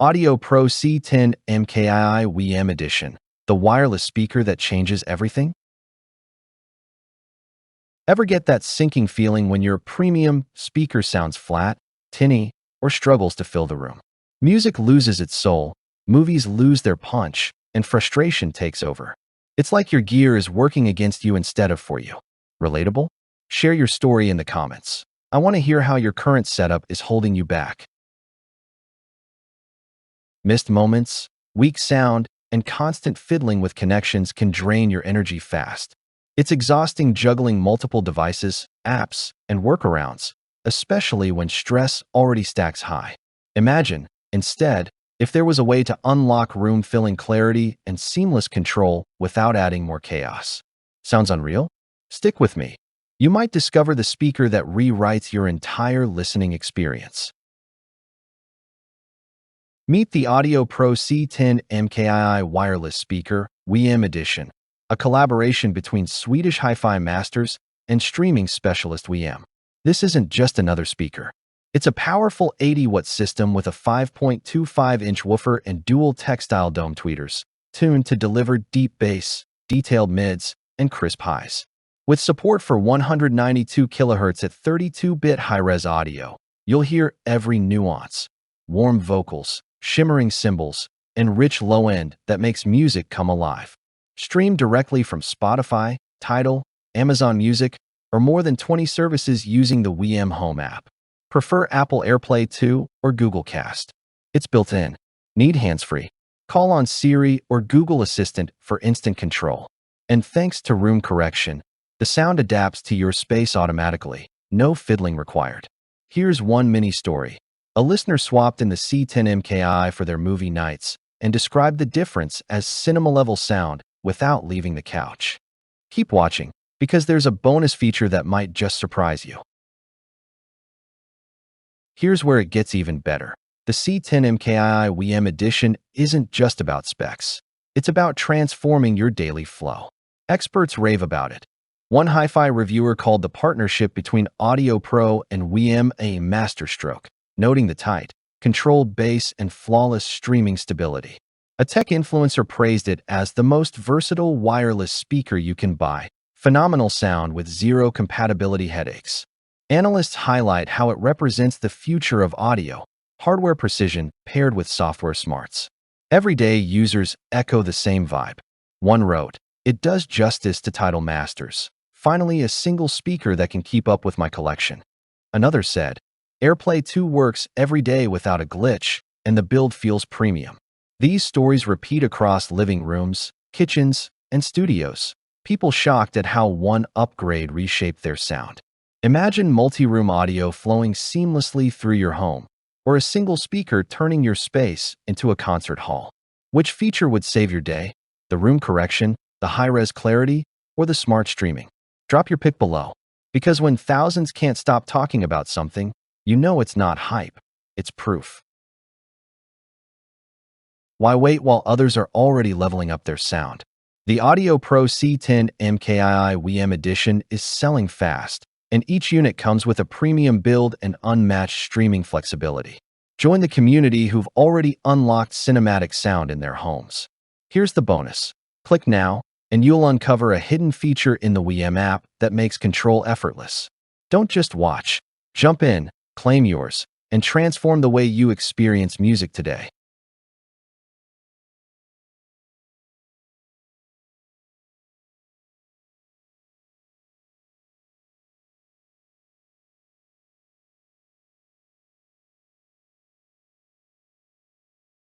Audio Pro C10 MKII WiiM Edition, the wireless speaker that changes everything? Ever get that sinking feeling when your premium speaker sounds flat, tinny, or struggles to fill the room? Music loses its soul, movies lose their punch, and frustration takes over. It's like your gear is working against you instead of for you. Relatable? Share your story in the comments. I want to hear how your current setup is holding you back. Missed moments, weak sound, and constant fiddling with connections can drain your energy fast. It's exhausting juggling multiple devices, apps, and workarounds, especially when stress already stacks high. Imagine, instead, if there was a way to unlock room-filling clarity and seamless control without adding more chaos. Sounds unreal? Stick with me. You might discover the speaker that rewrites your entire listening experience. Meet the Audio Pro C10 MKII wireless speaker, WiiM Edition, a collaboration between Swedish hi-fi masters and streaming specialist WiiM. This isn't just another speaker. It's a powerful 80-watt system with a 5.25-inch woofer and dual textile dome tweeters, tuned to deliver deep bass, detailed mids, and crisp highs. With support for 192 kHz at 32-bit high-res audio, you'll hear every nuance, warm vocals, shimmering cymbals, and rich low-end that makes music come alive. Stream directly from Spotify, Tidal, Amazon Music, or more than 20 services using the WiiM Home app. Prefer Apple AirPlay 2 or Google Cast? It's built in. Need hands-free? Call on Siri or Google Assistant for instant control. And thanks to room correction, the sound adapts to your space automatically. No fiddling required. Here's one mini story. A listener swapped in the C10 MKI for their movie nights and described the difference as cinema-level sound without leaving the couch. Keep watching, because there's a bonus feature that might just surprise you. Here's where it gets even better. The C10 MKII WiiM Edition isn't just about specs. It's about transforming your daily flow. Experts rave about it. One hi-fi reviewer called the partnership between Audio Pro and WiiM a masterstroke, noting the tight, controlled bass and flawless streaming stability. A tech influencer praised it as the most versatile wireless speaker you can buy. Phenomenal sound with zero compatibility headaches. Analysts highlight how it represents the future of audio, hardware precision paired with software smarts. Everyday users echo the same vibe. One wrote, "It does justice to Tidal Masters. Finally, a single speaker that can keep up with my collection." Another said, "AirPlay 2 works every day without a glitch, and the build feels premium." These stories repeat across living rooms, kitchens, and studios. People shocked at how one upgrade reshaped their sound. Imagine multi-room audio flowing seamlessly through your home, or a single speaker turning your space into a concert hall. Which feature would save your day? The room correction, the high-res clarity, or the smart streaming? Drop your pick below. Because when thousands can't stop talking about something, you know it's not hype, it's proof. Why wait while others are already leveling up their sound? The Audio Pro C10 MKII WiiM Edition is selling fast, and each unit comes with a premium build and unmatched streaming flexibility. Join the community who've already unlocked cinematic sound in their homes. Here's the bonus. Click now, and you'll uncover a hidden feature in the WiiM app that makes control effortless. Don't just watch. Jump in, claim yours, and transform the way you experience music today.